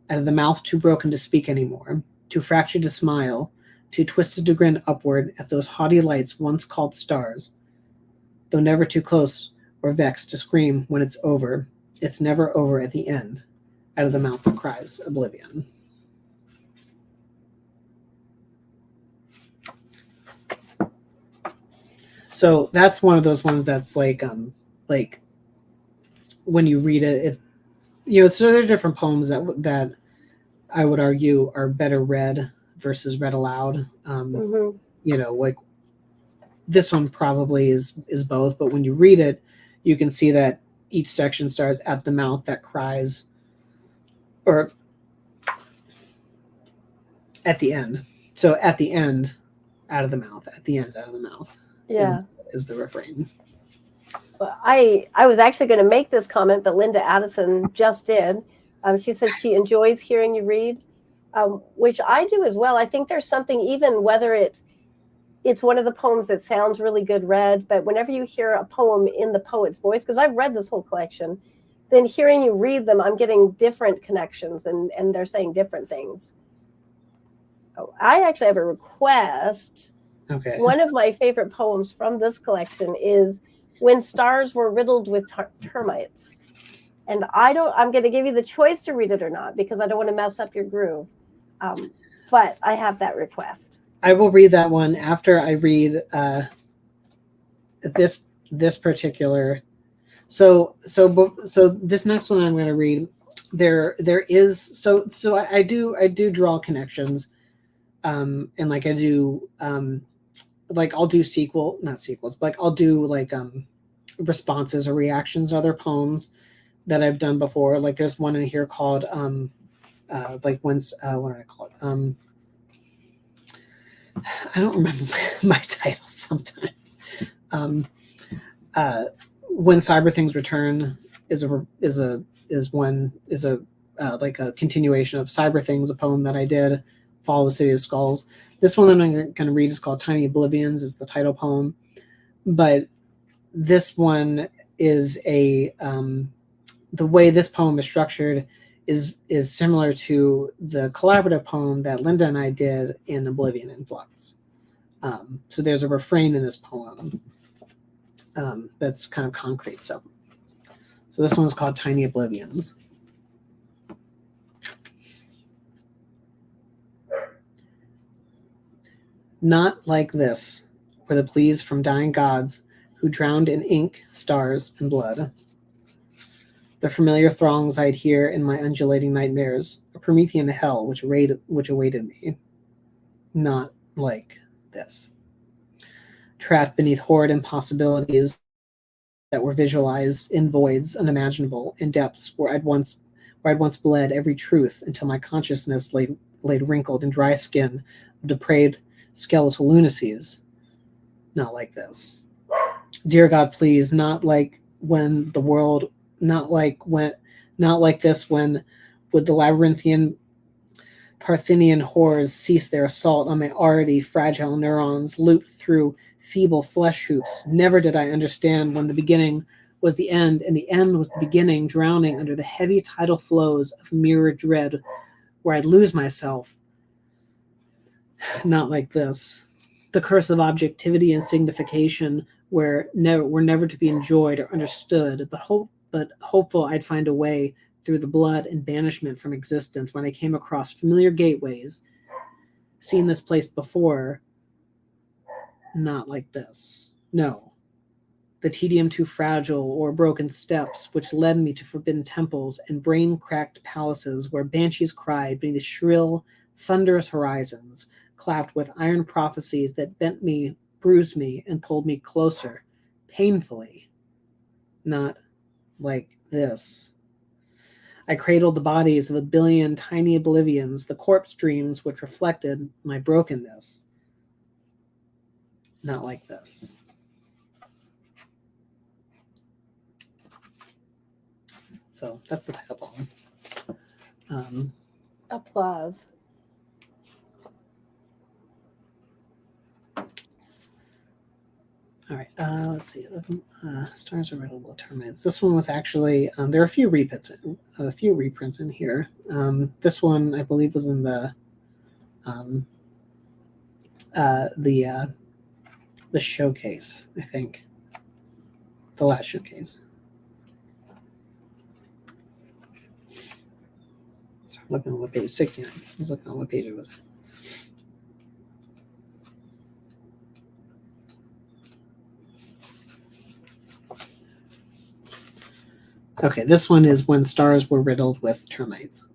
[SPEAKER 3] out of the mouth too broken to speak anymore, too fractured to smile, too twisted to grin upward at those haughty lights once called stars. Though never too close or vexed to scream when it's over, it's never over at the end, out of the mouth that cries oblivion. So that's one of those ones that's like when you read it, so there are different poems that I would argue are better read versus read aloud. Like this one probably is both, but when you read it, you can see that each section starts at the mouth that cries, or at the end. So at the end, out of the mouth, at the end, out of the mouth.
[SPEAKER 2] Yeah.
[SPEAKER 3] Is the refrain.
[SPEAKER 2] Well, I was actually going to make this comment, but Linda Addison just did. She says she enjoys hearing you read, which I do as well. I think there's something, even whether it's one of the poems that sounds really good read, but whenever you hear a poem in the poet's voice, because I've read this whole collection, then hearing you read them, I'm getting different connections and they're saying different things. Oh, I actually have a request.
[SPEAKER 3] Okay.
[SPEAKER 2] One of my favorite poems from this collection is When Stars Were Riddled with Termites. And I'm going to give you the choice to read it or not, because I don't want to mess up your groove. But I have that request.
[SPEAKER 3] I will read that one after I read this particular. So this next one I'm going to read. There is so I do draw connections, and like I do like I'll do not sequels, but like I'll do like responses or reactions to other poems that I've done before. Like there's one in here called like when's what did I call it? I don't remember my titles sometimes. When Cyber Things Return is like a continuation of Cyber Things, a poem that I did, Fall of the City of Skulls. This one that I'm going to read is called Tiny Oblivions, is the title poem. But this one is the way this poem is structured is similar to the collaborative poem that Linda and I did in Oblivion and Flux. So there's a refrain in this poem that's kind of concrete. So this one's called Tiny Oblivions. Not like this were the pleas from dying gods who drowned in ink, stars, and blood. The familiar throngs I'd hear in my undulating nightmares, a Promethean hell which awaited me. Not like this. Trapped beneath horrid impossibilities that were visualized in voids unimaginable, in depths where I'd once bled every truth until my consciousness laid wrinkled in dry skin of depraved skeletal lunacies. Not like this. Dear God, please, not like this when would the labyrinthian Parthian horrors cease their assault on my already fragile neurons, looped through feeble flesh hoops. Never did I understand when the beginning was the end and the end was the beginning, drowning under the heavy tidal flows of mirror dread where I'd lose myself. Not like this. The curse of objectivity and signification were never to be enjoyed or understood, but hopeful I'd find a way through the blood and banishment from existence when I came across familiar gateways, seen this place before. Not like this. No. The tedium too fragile or broken steps which led me to forbidden temples and brain-cracked palaces where banshees cried beneath shrill, thunderous horizons, clapped with iron prophecies that bent me, bruised me, and pulled me closer, painfully. Not like this. I cradled the bodies of a billion tiny oblivions, the corpse dreams which reflected my brokenness. Not like this. So that's the title poem.
[SPEAKER 2] Applause.
[SPEAKER 3] All right, let's see. Stars are riddled with termites. This one was actually there are a few reprints in here. This one I believe was in the showcase. I think the last showcase. So I'm looking at what page 69. I was looking at what page it was. Okay, this one is when stars were riddled with termites.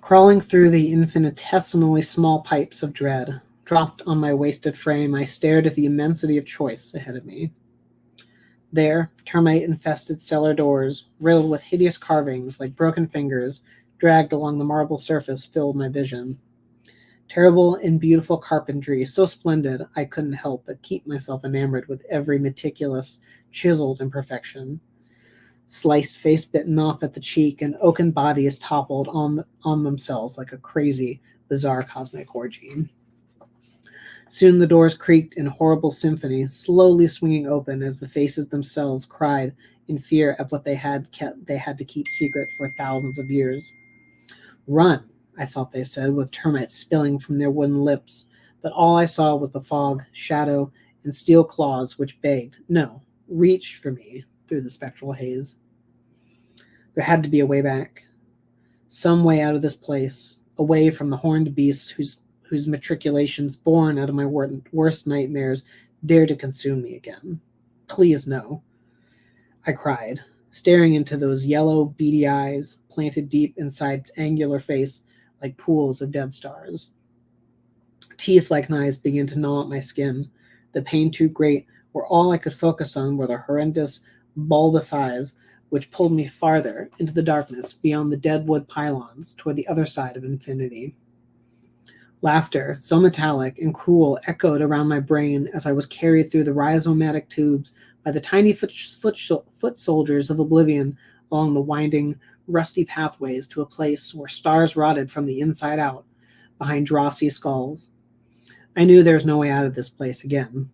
[SPEAKER 3] Crawling through the infinitesimally small pipes of dread, dropped on my wasted frame, I stared at the immensity of choice ahead of me. There, termite-infested cellar doors, riddled with hideous carvings like broken fingers, dragged along the marble surface, filled my vision. Terrible and beautiful carpentry, so splendid I couldn't help but keep myself enamored with every meticulous, chiseled imperfection. Sliced face bitten off at the cheek, and oaken bodies toppled on themselves like a crazy, bizarre cosmic orgy. Soon the doors creaked in horrible symphony, slowly swinging open as the faces themselves cried in fear at what they had to keep secret for thousands of years. Run, I thought they said, with termites spilling from their wooden lips, but all I saw was the fog, shadow, and steel claws which begged, no, reach for me through the spectral haze. There had to be a way back, some way out of this place, away from the horned beasts whose matriculations, born out of my worst nightmares, dare to consume me again. Please, no, I cried, staring into those yellow, beady eyes planted deep inside its angular face like pools of dead stars. Teeth like knives began to gnaw at my skin. The pain too great, where all I could focus on were the horrendous, bulbous eyes which pulled me farther into the darkness beyond the dead wood pylons toward the other side of infinity. Laughter, so metallic and cruel, echoed around my brain as I was carried through the rhizomatic tubes by the tiny foot soldiers of Oblivion along the winding, rusty pathways to a place where stars rotted from the inside out, behind drossy skulls. I knew there was no way out of this place again.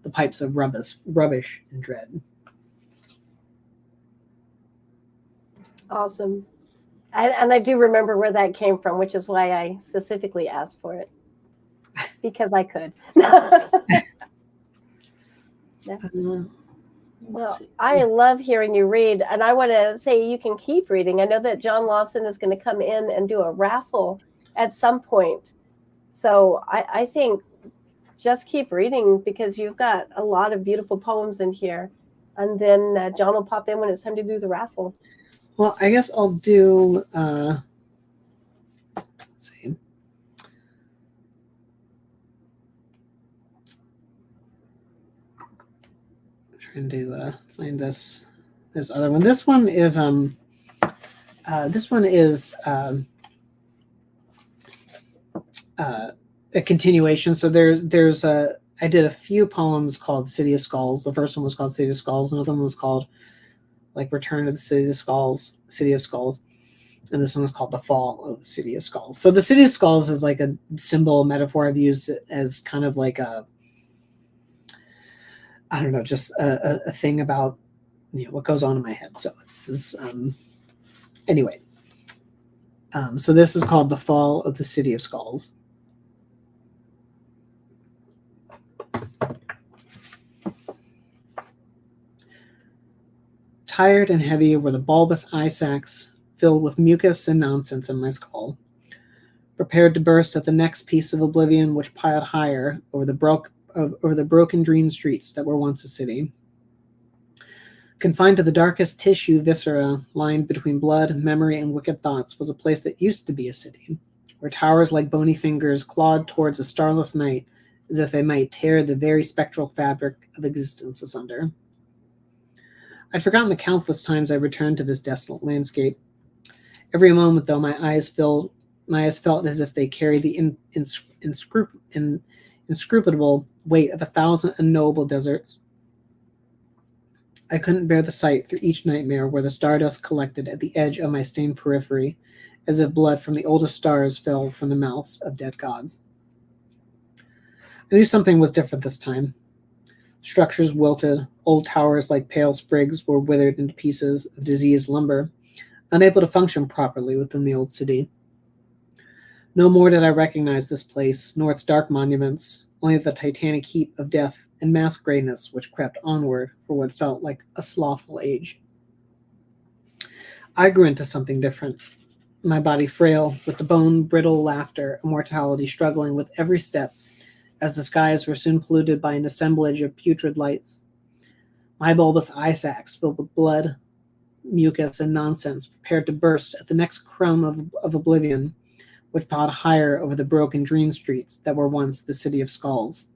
[SPEAKER 3] The pipes of rubbish and dread.
[SPEAKER 2] Awesome. And I do remember where that came from, which is why I specifically asked for it. Because I could. Yeah. Well, I love hearing you read, and I want to say you can keep reading. I know that John Lawson is going to come in and do a raffle at some point. So I think just keep reading because you've got a lot of beautiful poems in here. And then John will pop in when it's time to do the raffle.
[SPEAKER 3] Well, I guess I'll do, let's see. I'm trying to find this other one. This one is a continuation. So there's I did a few poems called City of Skulls. The first one was called City of Skulls. Another one was called like Return to the City of Skulls, and this one was called The Fall of the City of Skulls. So the City of Skulls is like a symbol, metaphor I've used as kind of like a, I don't know, just a thing about, you know, what goes on in my head. So it's this, anyway. So this is called The Fall of the City of Skulls. Tired and heavy were the bulbous eye sacs filled with mucus and nonsense in my skull, prepared to burst at the next piece of oblivion which piled higher over the broken dream streets that were once a city. Confined to the darkest tissue viscera, lined between blood, memory, and wicked thoughts, was a place that used to be a city, where towers like bony fingers clawed towards a starless night as if they might tear the very spectral fabric of existence asunder. I'd forgotten the countless times I returned to this desolate landscape. Every moment, though, my eyes felt as if they carried the inscrutable weight of 1,000 unknowable deserts. I couldn't bear the sight through each nightmare where the stardust collected at the edge of my stained periphery, as if blood from the oldest stars fell from the mouths of dead gods. I knew something was different this time. Structures wilted, old towers like pale sprigs were withered into pieces of diseased lumber, unable to function properly within the old city. No more did I recognize this place, nor its dark monuments, only the titanic heap of death and mass grayness which crept onward for what felt like a slothful age. I grew into something different, my body frail, with the bone-brittle laughter of mortality struggling with every step, as the skies were soon polluted by an assemblage of putrid lights. My bulbous eye sacs filled with blood, mucus, and nonsense prepared to burst at the next crumb of oblivion, which piled higher over the broken dream streets that were once the city of skulls.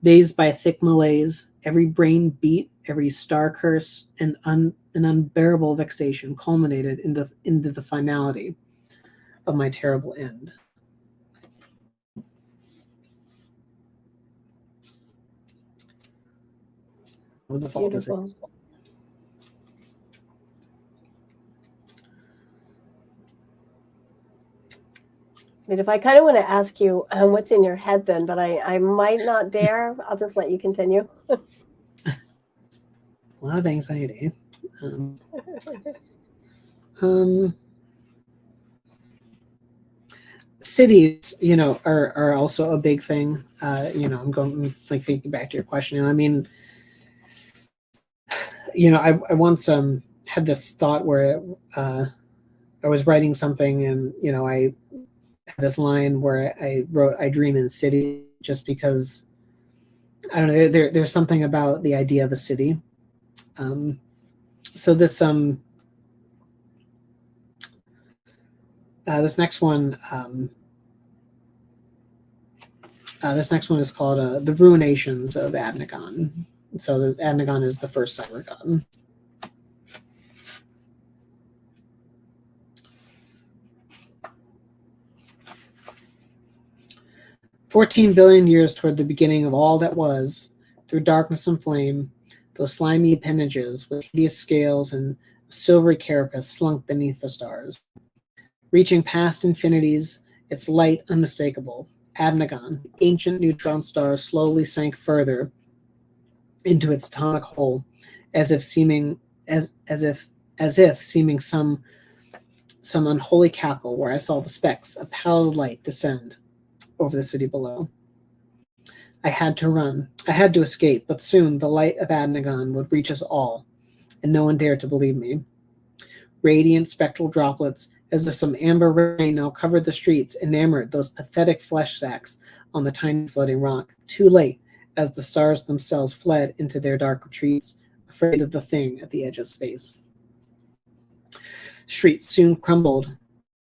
[SPEAKER 3] Dazed by a thick malaise, every brain beat, every star curse, and an unbearable vexation culminated into the finality of my terrible end. What was the fault?
[SPEAKER 2] Beautiful. I mean, if I kind of want to ask you what's in your head then, but I might not dare. I'll just let you continue.
[SPEAKER 3] A lot of anxiety. Cities, are also a big thing. I'm going like thinking back to your question. I mean, I once had this thought where I was writing something, and I had this line where I wrote, "I dream in city," just because I don't know. There's something about the idea of a city. So this this next one. This next one is called "The Ruinations of Adnagon." So Adnagon is the first cyber god. "14 billion years toward the beginning of all that was, through darkness and flame, those slimy appendages with hideous scales and a silvery carapace slunk beneath the stars. Reaching past infinities, its light unmistakable, Adnagon, the ancient neutron star, slowly sank further into its atomic hole, as if seeming some unholy cackle where I saw the specks of pallid light descend over the city below. I had to run. I had to escape, but soon the light of Adnagon would reach us all, and no one dared to believe me. Radiant spectral droplets, as if some amber rain now covered the streets, enamored those pathetic flesh sacks on the tiny floating rock, too late, as the stars themselves fled into their dark retreats, afraid of the thing at the edge of space. Streets soon crumbled.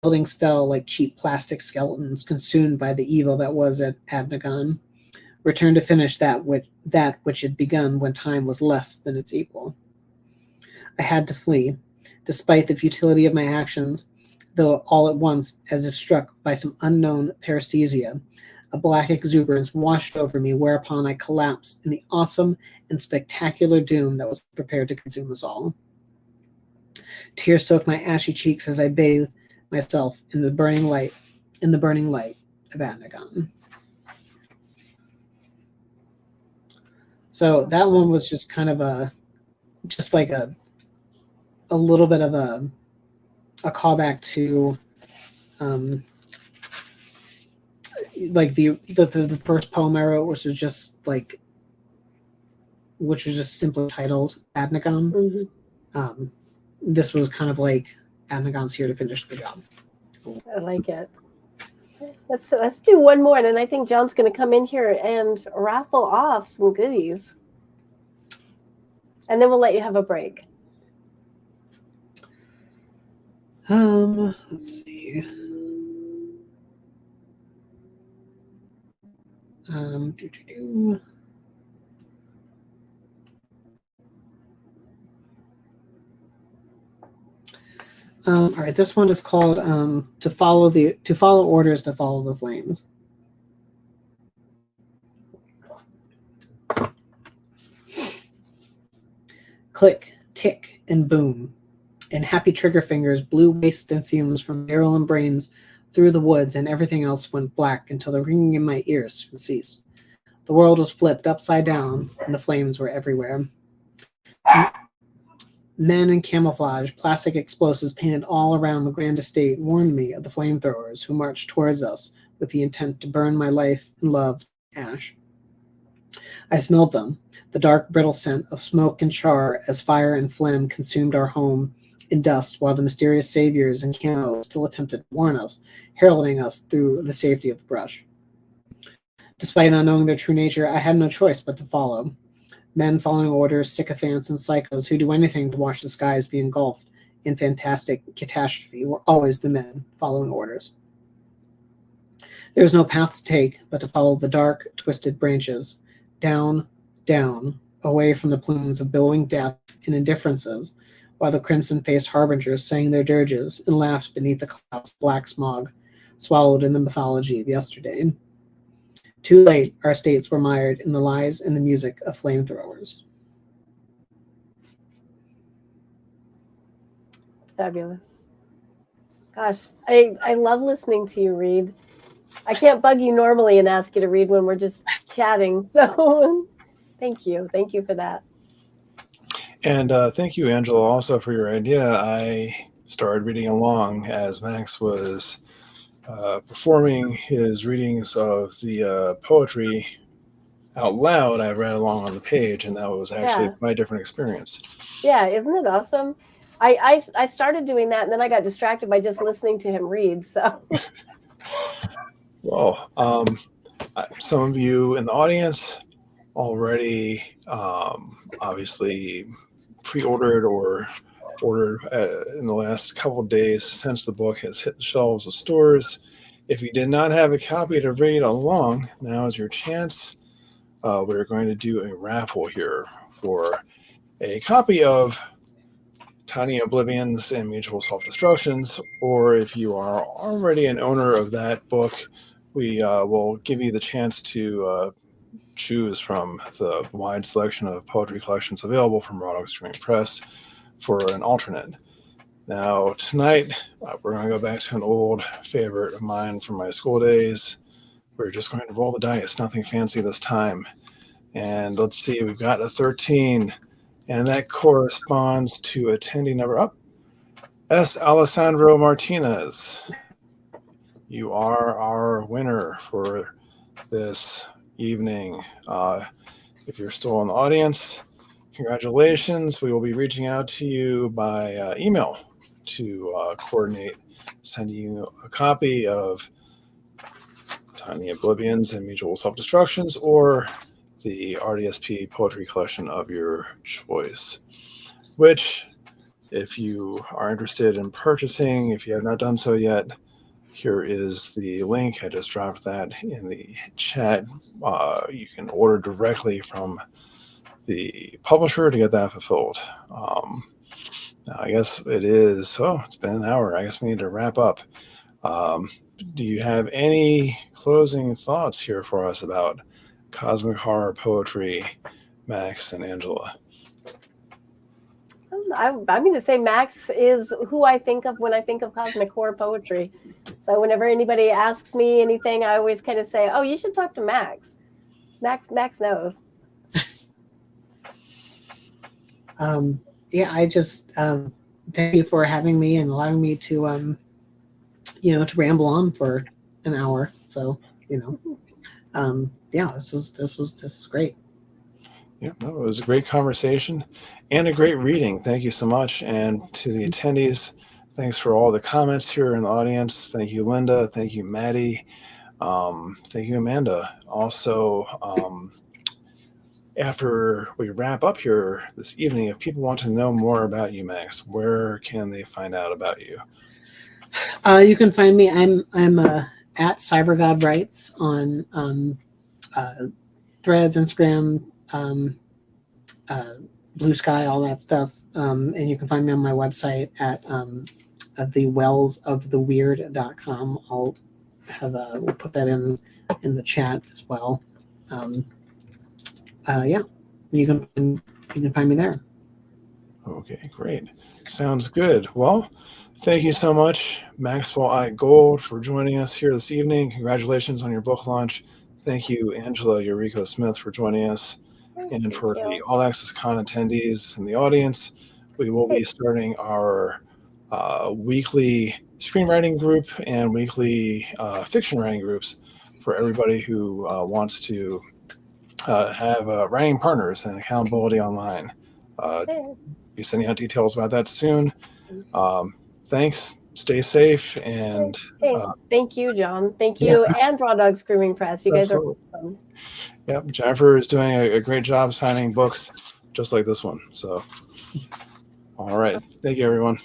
[SPEAKER 3] Buildings fell like cheap plastic skeletons, consumed by the evil that was at Adnagon, returned to finish that which had begun when time was less than its equal. I had to flee, despite the futility of my actions, though all at once, as if struck by some unknown paresthesia, a black exuberance washed over me, whereupon I collapsed in the awesome and spectacular doom that was prepared to consume us all. Tears soaked my ashy cheeks as I bathed myself in the burning light of Adnagon. So that one was just kind of a little bit of a callback to like the first poem I wrote, which was just simply titled Adnagon.
[SPEAKER 2] Mm-hmm.
[SPEAKER 3] This was kind of like Adnagon's here to finish the job.
[SPEAKER 2] I like it. Let's do one more, and then I think John's going to come in here and raffle off some goodies, and then we'll let you have a break.
[SPEAKER 3] Let's see. All right, this one is called to follow orders, to follow the flames. Click, tick, and boom. And happy trigger fingers blew waste and fumes from barrel and brains through the woods, and everything else went black until the ringing in my ears ceased. The world was flipped upside down, and the flames were everywhere. Men in camouflage, plastic explosives painted all around the grand estate warned me of the flamethrowers who marched towards us with the intent to burn my life and love to ash. I smelled them, the dark, brittle scent of smoke and char as fire and phlegm consumed our home in dust, while the mysterious saviors in camo still attempted to warn us, heralding us through the safety of the brush. Despite not knowing their true nature, I had no choice but to follow. Men following orders, sycophants, and psychos who do anything to watch the skies be engulfed in fantastic catastrophe were always the men following orders. There was no path to take but to follow the dark, twisted branches, down, down, away from the plumes of billowing death and indifferences, while the crimson-faced harbingers sang their dirges and laughed beneath the clouds of black smog, swallowed in the mythology of yesterday. Too late, our states were mired in the lies and the music of flamethrowers.
[SPEAKER 2] It's fabulous. Gosh, I love listening to you read. I can't bug you normally and ask you to read when we're just chatting. So thank you. Thank you for that.
[SPEAKER 1] And thank you, Angela, also for your idea. I started reading along as Max was performing his readings of the poetry out loud. I read along on the page, and that was actually my different experience.
[SPEAKER 2] Yeah, isn't it awesome? I started doing that, and then I got distracted by just listening to him read. So,
[SPEAKER 1] well, some of you in the audience already obviously pre-ordered or ordered in the last couple of days since the book has hit the shelves of stores. If you did not have a copy to read along, now is your chance. We're going to do a raffle here for a copy of Tiny Oblivions and Mutual Self-Destructions, or if you are already an owner of that book, we will give you the chance to choose from the wide selection of poetry collections available from Raw Dog Streaming Press for an alternate. Now, tonight, we're going to go back to an old favorite of mine from my school days. We're just going to roll the dice, nothing fancy this time. And let's see, we've got a 13, and that corresponds to attendee number up. S. Alessandro Martinez. You are our winner for this evening. If you're still in the audience, congratulations. We will be reaching out to you by email to coordinate sending you a copy of Tiny Oblivions and Mutual Self-Destructions or the RDSP poetry collection of your choice, which, if you are interested in purchasing, if you have not done so yet, here is the link. I just dropped that in the chat. You can order directly from the publisher to get that fulfilled. Now, I guess it is, it's been an hour. I guess we need to wrap up. Do you have any closing thoughts here for us about cosmic horror poetry, Max and Angela?
[SPEAKER 2] I'm going to say Max is who I think of when I think of cosmic horror poetry. So whenever anybody asks me anything, I always kind of say, oh, you should talk to Max. Max knows.
[SPEAKER 3] I just thank you for having me and allowing me to to ramble on for an hour. So this was great.
[SPEAKER 1] Yeah, no, it was a great conversation and a great reading. Thank you so much. And to the attendees, thanks for all the comments here in the audience. Thank you, Linda. Thank you, Maddie. Thank you, Amanda. Also, after we wrap up here this evening, if people want to know more about you, Max, where can they find out about you?
[SPEAKER 3] You can find me. I'm at CyberGodWrites on Threads, Instagram, Blue Sky, all that stuff. And you can find me on my website at thewellsoftheweird.com. I'll have we'll put that in the chat as well. You can find me there.
[SPEAKER 1] Okay, great. Sounds good. Well, thank you so much, Maxwell I. Gold, for joining us here this evening. Congratulations on your book launch. Thank you, Angela Yuriko Smith, for joining us. And
[SPEAKER 2] Thank
[SPEAKER 1] for the
[SPEAKER 2] you.
[SPEAKER 1] AllAccessCon attendees in the audience, we will be starting our weekly screenwriting group and weekly fiction writing groups for everybody who wants to have writing partners and accountability online. Be sending out details about that soon. Thanks. Stay safe. And
[SPEAKER 2] thank you, John. Thank you, and Raw Dog Screaming Press. You guys are awesome.
[SPEAKER 1] Yep, Jennifer is doing a great job signing books just like this one. So, all right. Thank you, everyone.